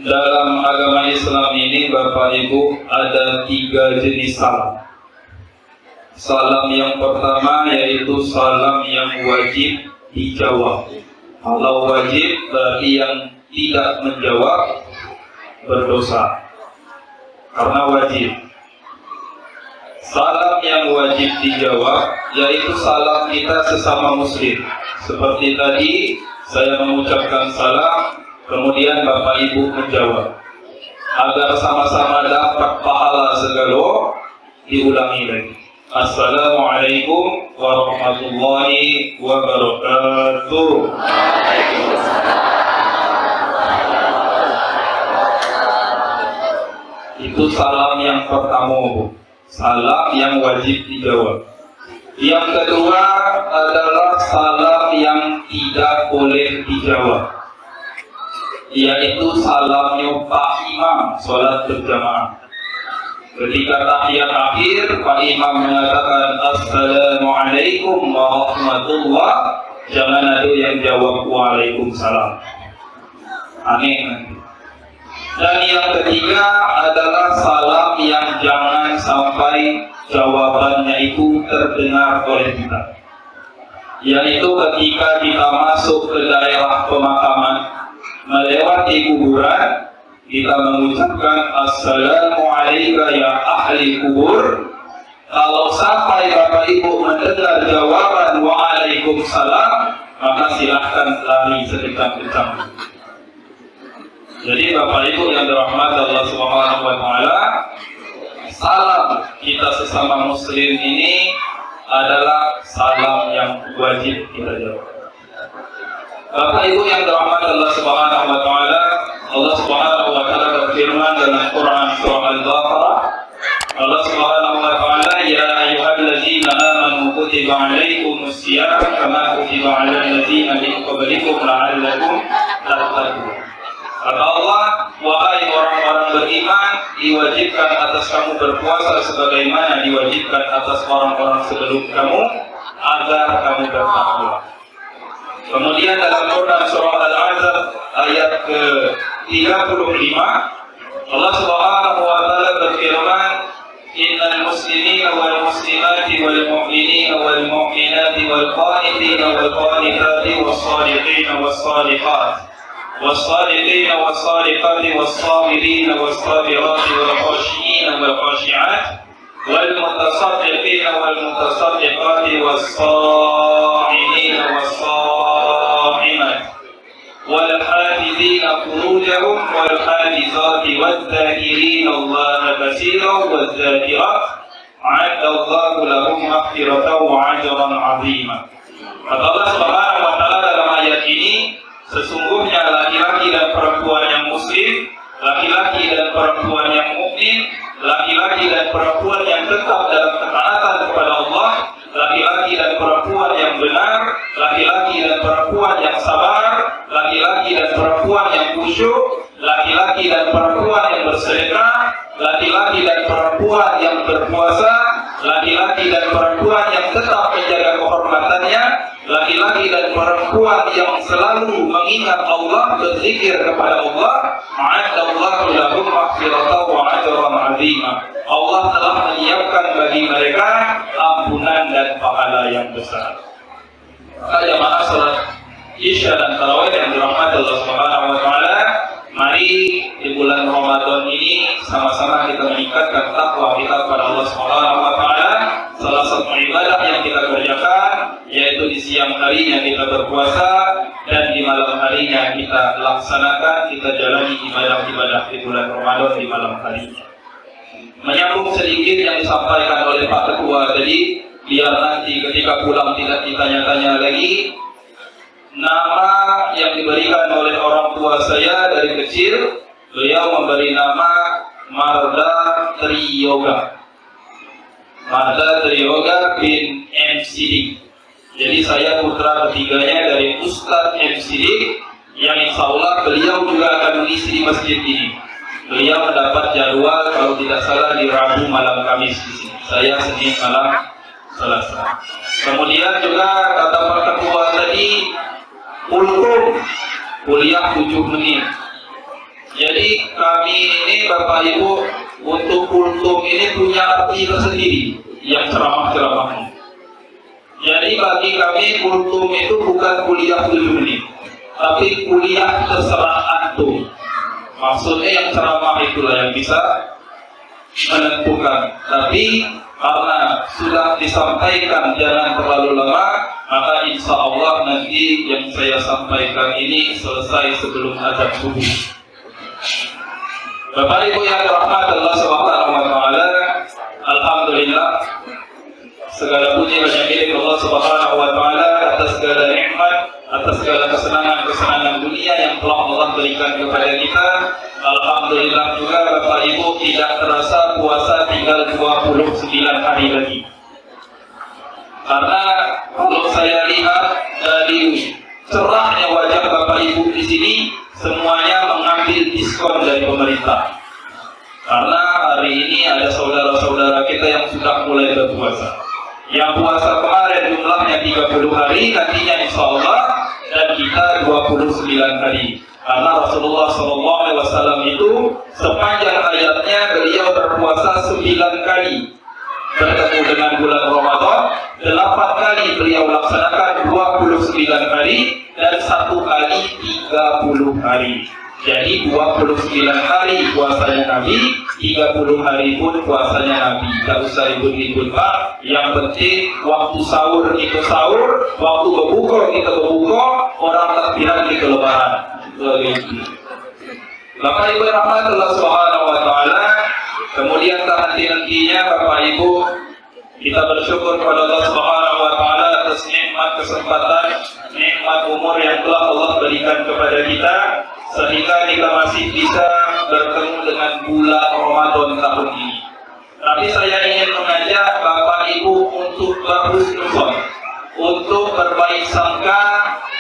Dalam agama Islam ini Bapak Ibu ada 3 jenis salam. Salam yang pertama yaitu salam yang wajib dijawab. Kalau wajib berarti yang tidak menjawab berdosa karena wajib. Salam yang wajib dijawab yaitu salam kita sesama muslim. Seperti tadi saya mengucapkan salam, kemudian Bapak Ibu menjawab. Agar sama-sama dapat pahala segala, diulangi lagi. Assalamualaikum warahmatullahi wabarakatuh. Itu salam yang pertama, Bu. Salam yang wajib dijawab. Yang kedua adalah salam yang tidak boleh dijawab, yaitu salamnya Pak Imam sholat berjamaah. Ketika tahiyat akhir, Pak Imam mengatakan Assalamualaikum warahmatullah, jangan ada yang jawab Waalaikumsalam. Aneh. Dan yang ketiga adalah salam yang jangan sampai jawabannya itu terdengar oleh kita, yaitu ketika kita masuk ke daerah pemakaman, melewati kuburan, kita mengucapkan Assalamualaikum ya ahli kubur. Kalau sampai Bapak Ibu mendengar jawaban Waalaikumsalam, maka silahkan lari sekencang-kencang. Jadi Bapak Ibu yang dirahmati Allah Subhanahu wa taala, salam kita sesama muslim ini adalah salam yang wajib kita jawab. Bapak Ibu yang dirahmati Allah Subhanahu wa taala, Allah Subhanahu wa taala berfirman dalam Quran surah Al-Baqarah, Allah Subhanahu wa taala, ya ayyuhalladzina amanu kutiba alaikumus syiyam kama kutiba alal ladzina min qablikum la'allakum tattaqun. Kata Allah, wahai orang-orang beriman, diwajibkan atas kamu berpuasa sebagaimana diwajibkan atas orang-orang sebelum kamu, agar kamu bertakwa. Kemudian dalam Quran surah Al-Ahzab ayat ke-35, Allah Subhanahu wa taala berfirman, innal muslimina wal muslimati wal mu'minina wal mu'minati wal qanitina wal qanitati was shadiqina was shadiqat والصادقين والصادقات والصابرين والصابرات والخاشعين والخاشعات والمتصدقين والمتصدقات والصائمين والصائمات والحافظين فروجهم والحافظات والذاكرين الله كثيرا والذاكرات أعد الله لهم مغفرة وأجرا عظيما. Kata Allah Subhanahu wa taala dalam ayat ini, sesungguhnya laki-laki dan perempuan yang muslim, laki-laki dan perempuan yang mukmin, laki-laki dan perempuan yang tetap dalam ketaatan kepada Allah, laki-laki dan perempuan yang benar, laki-laki dan perempuan yang sabar, laki-laki dan perempuan yang khusyuk, laki-laki dan perempuan yang bersedekah, laki-laki dan perempuan yang berpuasa, laki-laki dan perempuan yang tetap menjaga kehormatannya, laki-laki dan perempuan yang selalu mengingat Allah, berzikir kepada Allah, a'adallahu lahum maghfiratan wa ajran 'azima. Allah telah menyiapkan bagi mereka ampunan dan pahala yang besar. Jamaah salat Isya dan Tarawih yang dirahmati Allah Subhanahu wa taala, mari di bulan Ramadan ini sama-sama kita meningkatkan takwa kita kepada Allah Subhanahu wa taala. Salah satu ibadah yang kita kerjakan yaitu di siang harinya kita berpuasa dan di malam harinya kita laksanakan, kita jalani ibadah-ibadah di bulan Ramadan di malam harinya. Menyambung sedikit yang disampaikan oleh Pak Ketua tadi, biar nanti ketika pulang tidak ditanya-tanya lagi. Nama yang diberikan oleh orang tua saya dari kecil, beliau memberi nama Marda Triyoga. Marda Triyoga bin MCD. Jadi saya putra ketiganya dari Ustadz MCD, yang insya Allah beliau juga akan mengisi di masjid ini. Beliau mendapat jadwal kalau tidak salah di Rabu malam Kamis di sini. Saya Senin malam Selasa. Kemudian juga kata Pak Ketua tadi, Ulkum kuliah 7 menit. Jadi kami ini Bapak Ibu untuk kultum ini punya arti tersendiri yang ceramah-ceramah. Jadi bagi kami kultum itu bukan kuliah 7 menit, tapi kuliah terserah antum. Maksudnya yang ceramah itulah yang bisa menentukan. Tapi karena sudah disampaikan jangan terlalu lama, maka insya Allah nanti yang saya sampaikan ini selesai sebelum azan subuh. Bapak Ibu yang dirahmati Allah Subhanahu wa taala, alhamdulillah segala puji hanya milik Allah Subhanahu wa taala atas segala nikmat, atas segala kesenangan-kesenangan dunia yang telah Allah berikan kepada kita. Alhamdulillah juga Bapak Ibu tidak terasa puasa tinggal 29 hari lagi. Karena kalau saya lihat dari cerahnya wajah Bapak Ibu di sini, semuanya mengambil diskon dari pemerintah. Karena hari ini ada saudara-saudara kita yang sudah mulai berpuasa. Yang puasa kemarin jumlahnya 30 hari, nantinya insya Allah, dan kita 29 hari. Karena Rasulullah SAW itu sepanjang hayatnya beliau berpuasa 9 kali bertemu dengan bulan Ramadan, 8 kali beliau laksanakan 29 hari, dan 1 kali 30 hari. Jadi 29 hari puasanya Nabi, 30 hari pun puasanya Nabi. Tidak usah ribut-ribut Pak. Yang penting waktu sahur kita sahur, waktu berbuka kita berbuka, orang takbiran kita lebaran. Bapak Ibu rahmatullah subhanahu wa ta'ala. Kemudian nanti-nantinya Bapak Ibu, kita bersyukur kepada Allah Subhanahu wa taala atas nikmat kesempatan, nikmat umur yang telah Allah berikan kepada kita sehingga kita masih bisa bertemu dengan bulan Ramadan tahun ini. Tapi saya ingin mengajak Bapak Ibu untuk berhusnuzon, untuk berbaik sangka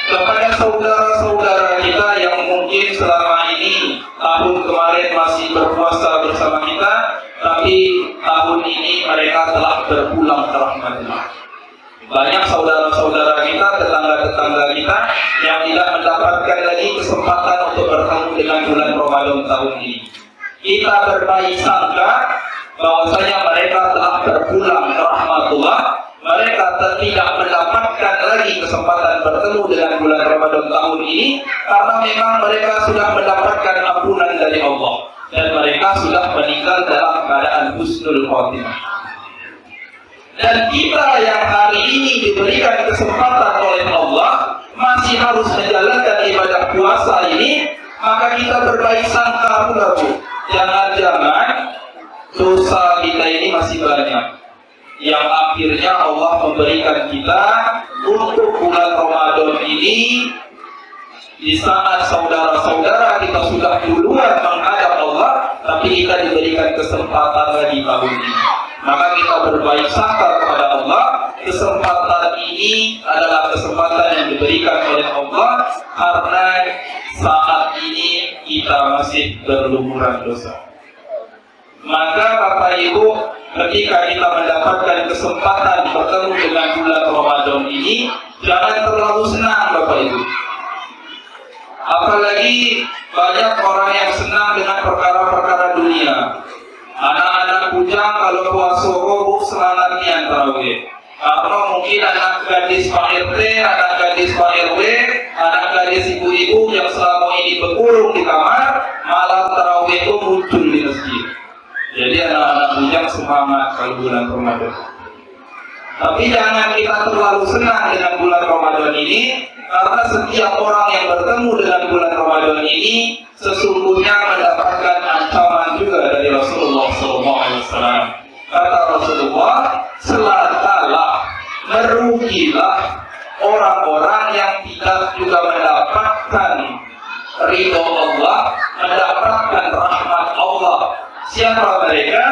kepada saudara-saudara kita yang mungkin selama ini tahun kemarin masih berpuasa bersama kita, tapi tahun ini mereka telah berpulang ke rahmatullah. Banyak saudara-saudara kita, tetangga-tetangga kita yang tidak mendapatkan lagi kesempatan untuk bertemu dengan bulan Ramadan tahun ini. Kita berbaik sangka bahwasanya mereka telah berpulang ke rahmatullah. Mereka tidak mendapatkan lagi kesempatan bertemu dengan bulan Ramadan tahun ini karena memang mereka sudah mendapatkan ampunan dari Allah dan mereka sudah meninggal dalam keadaan husnul khotimah. Dan kita yang hari ini diberikan kesempatan oleh Allah masih harus menjalankan ibadah puasa ini, maka kita berbaik sangka pula Bu. Jangan-jangan dosa kita ini masih banyak, yang akhirnya Allah memberikan kita untuk bulan Ramadan ini di saat saudara-saudara kita sudah duluan menghadap Allah, tapi kita diberikan kesempatan lagi tahun ini. Maka kita berbaik sangka kepada Allah. Kesempatan ini adalah kesempatan yang diberikan oleh Allah karena saat ini kita masih berlumuran dosa. Maka Bapak Ibu, ketika kita mendapatkan kesempatan bertemu dengan bulan Ramadan ini, jangan terlalu senang Bapak Ibu. Apalagi banyak orang yang senang dengan perkara-perkara dunia. Anak-anak bujang kalau puasa kok semangatnya tarawih. Atau mungkin anak gadis Pak RT, anak gadis Pak RW, anak gadis ibu-ibu yang selama ini berkurung di kamar, malam tarawih itu muncul di masjid. Jadi anak-anak bujang semangat kalau bulan Ramadan. Tapi jangan kita terlalu senang dengan bulan Ramadan ini, karena setiap orang yang bertemu dengan bulan Ramadan ini sesungguhnya mendapatkan ancaman juga dari Rasulullah SAW. Kata Rasulullah, celakalah, merugilah orang-orang yang tidak juga mendapatkan ridho Allah, mendapatkan rahmat Allah. Siapa mereka?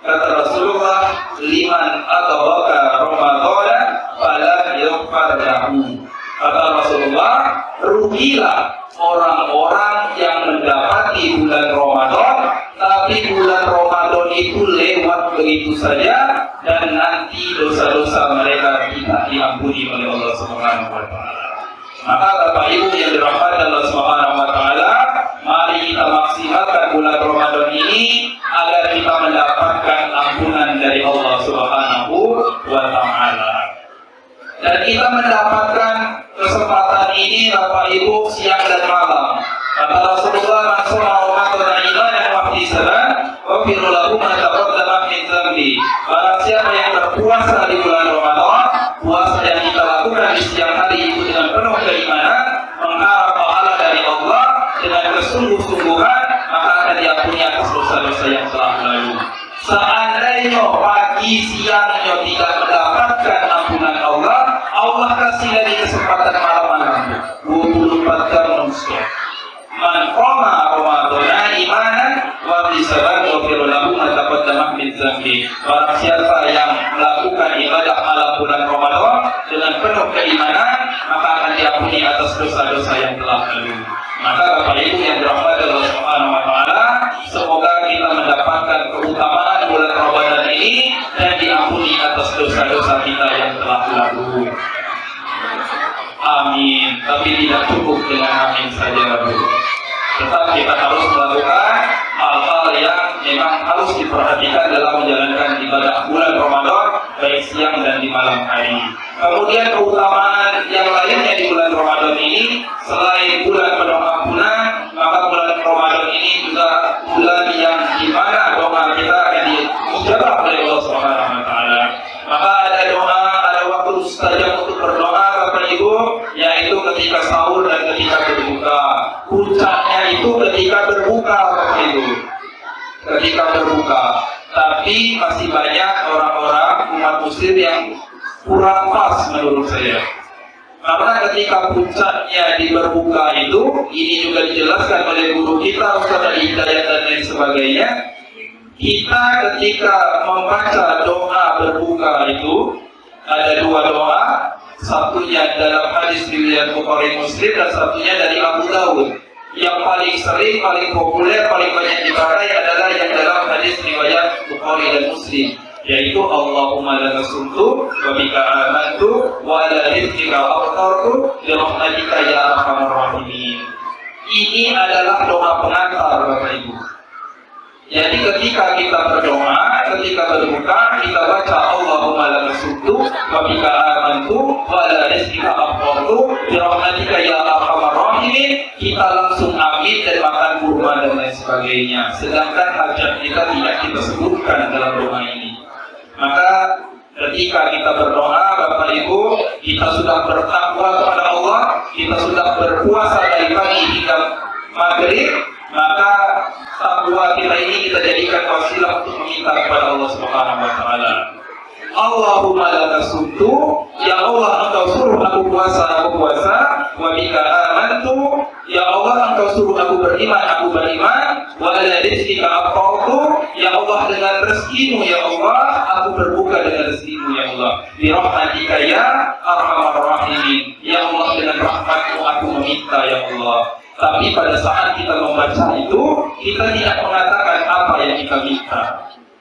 Kata Rasulullah, liman adraka Ramadan fala yughfar lahu. Kata Rasulullah, rugilah orang-orang yang mendapati bulan Ramadan, tapi bulan Ramadan itu lewat begitu saja dan nanti dosa-dosa mereka tidak diampuni oleh Allah Subhanahu wa taala. Maka Bapak Ibu yang dirahmati Allah Subhanahu wa taala, mari kita maksimalkan ini agar kita mendapatkan ampunan dari Allah Subhanahu wa Ta'ala. Dan kita mendapatkan kesempatan ini Bapak Ibu siang dan malam. Kata Rasulullah, "Man shoma Ramadan imanan wa ihtisaban, ghufira lahu ma taqaddama min dzambi." Barang siapa yang berpuasa di bulan Ramadan, puasa yang kita lakukan di siang hari itu dengan penuh keimanan, mengharap pahala dari Allah dengan kesungguh-sungguhan, maka akan diampuni atas dosa-dosa yang telah lalu. Seandainya pagi siangnya tidak mendapatkan ampunan Allah, Allah kasih lagi kesempatan malam-malam 24 jam non-stop. Man qama Ramadana imanan wa ihtisaban ghufira lahu ma taqaddama min dzambi. Barang siapa yang melakukan ibadah malam bulan Ramadan dengan penuh keimanan, maka akan diampuni atas dosa-dosa yang telah lalu. Maka Bapak Ibu yang dirahmati Allah Subhanahu wa Ta'ala, semoga kita mendapatkan keutamaan bulan Ramadan ini dan diampuni atas dosa-dosa kita yang telah lalu. Amin. Tapi tidak cukup dengan amin saja, Bu. Tetap kita harus melakukan hal-hal yang memang harus diperhatikan dalam menjalankan ibadah bulan Ramadan, baik siang dan di malam hari. Kemudian keutamaan yang lainnya di bulan Ramadan ini, selain bulan penuh ampunan, maka bulan Ramadan ini juga bulan yang dimana doa kita akan diijabah oleh Allah Subhanahu wa Ta'ala. Maka ada doa, ada waktu mustajab untuk berdoa Bapak Ibu, yaitu ketika sahur dan ketika berbuka. Puncaknya itu ketika berbuka Bapak Ibu, ketika berbuka. Tapi masih banyak orang-orang umat muslim yang kurang pas menurut saya. Karena ketika puncaknya di berbuka itu, ini juga dijelaskan oleh guru kita Ustaz Hidayat dan lain sebagainya. Kita ketika membaca doa berbuka itu ada dua doa, satunya dalam hadis riwayat Bukhari Muslim dan satunya dari Abu Dawud. Yang paling sering, paling populer, paling banyak dipakai adalah yang dalam hadis riwayat Bukhari dan Muslim, yaitu Allahumma laka sumtu wa bika amantu wa ala rizqika aftartu bi rahmatika ya arhamar rahimin. Ini adalah doa pengantar Bapak Ibu. Jadi ketika kita berdoa, ketika berbuka, kita baca Allahumma laka sumtu wa bika amantu wa ala rizqika aftartu bi rahmatika ya arhamar rahimin. Kita langsung amin dan makan kurma dan lain sebagainya. Sedangkan hajat kita tidak kita sebutkan dalam doa ini. Maka ketika kita berdoa Bapak Ibu, kita sudah bertakwa kepada Allah, kita sudah berpuasa dari pagi hingga maghrib, maka takwa kita ini kita jadikan wasilah untuk meminta kepada Allah Subhanahu wa Ta'ala. Allahumma laka sumtu, ya Allah engkau suruh aku puasa, wa bika amantu, ya Allah engkau suruh aku beriman, wa ala rizqika aftartu, ya Allah dengan rezekimu ya Allah aku berbuka dengan rezekimu ya Allah. Bi rahmatika ya arhamar rahimin, ya Allah dengan rahmatmu aku meminta ya Allah. Tapi pada saat kita membaca itu, kita tidak mengatakan apa yang kita minta.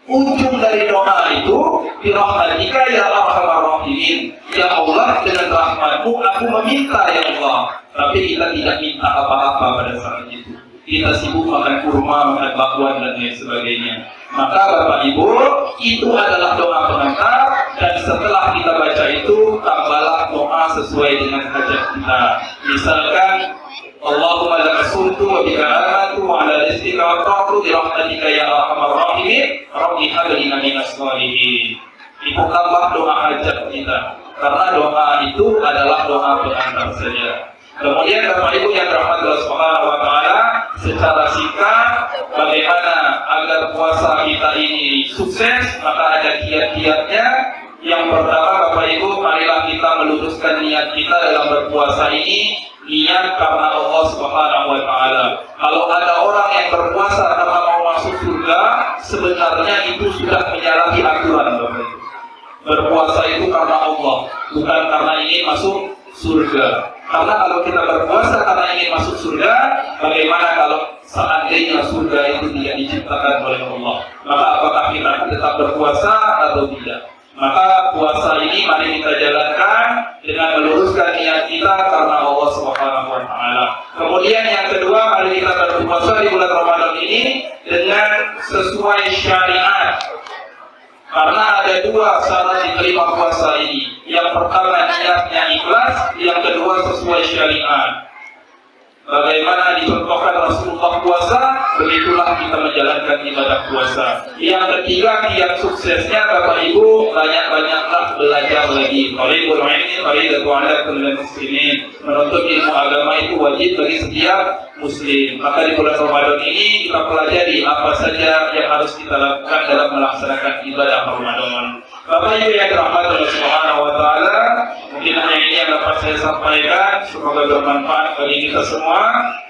Ujung dari doa itu, bi rahmatika ya arhamar rahimin, ya Allah dengan rahmatmu aku meminta ya Allah. Tapi kita tidak minta apa-apa pada saat itu. Kita sibuk makan kurma, makan bakwan dan lain sebagainya. Maka Bapak Ibu, itu adalah doa pengantar, dan setelah kita baca itu, tambahlah doa sesuai dengan hajat kita. Misalkan Allahumma laka sumtu wa bika amantu wa ala rizqika aftartu bi rahmatika ya arhamar rahimin rabbi hab lana minas shalihin. Dibukalah doa hajat kita, karena doa itu adalah doa pengantar saja. Kemudian Bapak Ibu yang dirahmati Allah Subhanahu wa Ta'ala, secara singkat bagaimana agar puasa kita ini sukses, maka ada kiat-kiatnya. Yang pertama Bapak Ibu, marilah kita meluruskan niat kita dalam berpuasa ini, niat karena Allah Subhanahu wa Ta'ala. Kalau ada orang yang berpuasa karena mau masuk surga, sebenarnya itu sudah menyalahi aturan Bapak Ibu. Berpuasa itu karena Allah, bukan karena ingin masuk surga. Karena kalau kita berpuasa karena ingin masuk surga, bagaimana kalau seandainya surga itu tidak diciptakan oleh Allah? Maka apakah kita akan tetap berpuasa atau tidak? Maka puasa ini mari kita jalankan dengan meluruskan niat kita karena Allah Subhanahu wa Ta'ala. Kemudian yang kedua, mari kita berpuasa di bulan Ramadan ini dengan sesuai syariat. Karena ada dua syarat diterima puasa ini. Yang pertama niatnya ikhlas, yang kedua sesuai syariat. Bagaimana dicontohkan Rasulullah puasa, begitulah kita menjalankan ibadah puasa. Yang ketiga, kiat suksesnya Bapak Ibu, banyak-banyaklah belajar lagi. Talibul ilmi fariidatun 'ala kulli muslimin. Menuntut ilmu agama itu wajib bagi setiap muslim. Maka di bulan Ramadan ini kita pelajari apa saja yang harus kita lakukan dalam melaksanakan ibadah Ramadan. Bapak Ibu yang dirahmati Allah Subhanahu wa taala, mungkin hanya ini yang dapat saya sampaikan. Semoga bermanfaat bagi kita semua.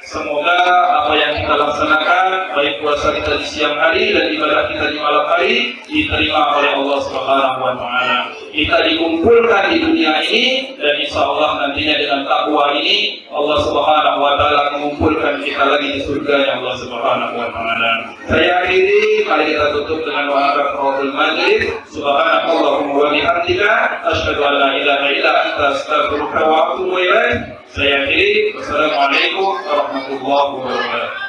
Semoga apa yang kita laksanakan, baik puasa kita di siang hari dan ibadah kita di malam hari, diterima oleh Allah Subhanahu wa taala. Kita dikumpulkan di dunia ini dan insya Allah nantinya dengan takwa ini Allah Subhanahu wa taala mengumpulkan kita lagi di surga Allah Subhanahu wa taala. Saya akhiri, mari kita tutup dengan doa kafaratul majlis. Subhanakallahumma wa bihamdika asyhadu an la ilaha illa anta astaghfiruka wa atubu ilaik. Saya akhiri. Wassalamualaikum warahmatullahi wabarakatuh.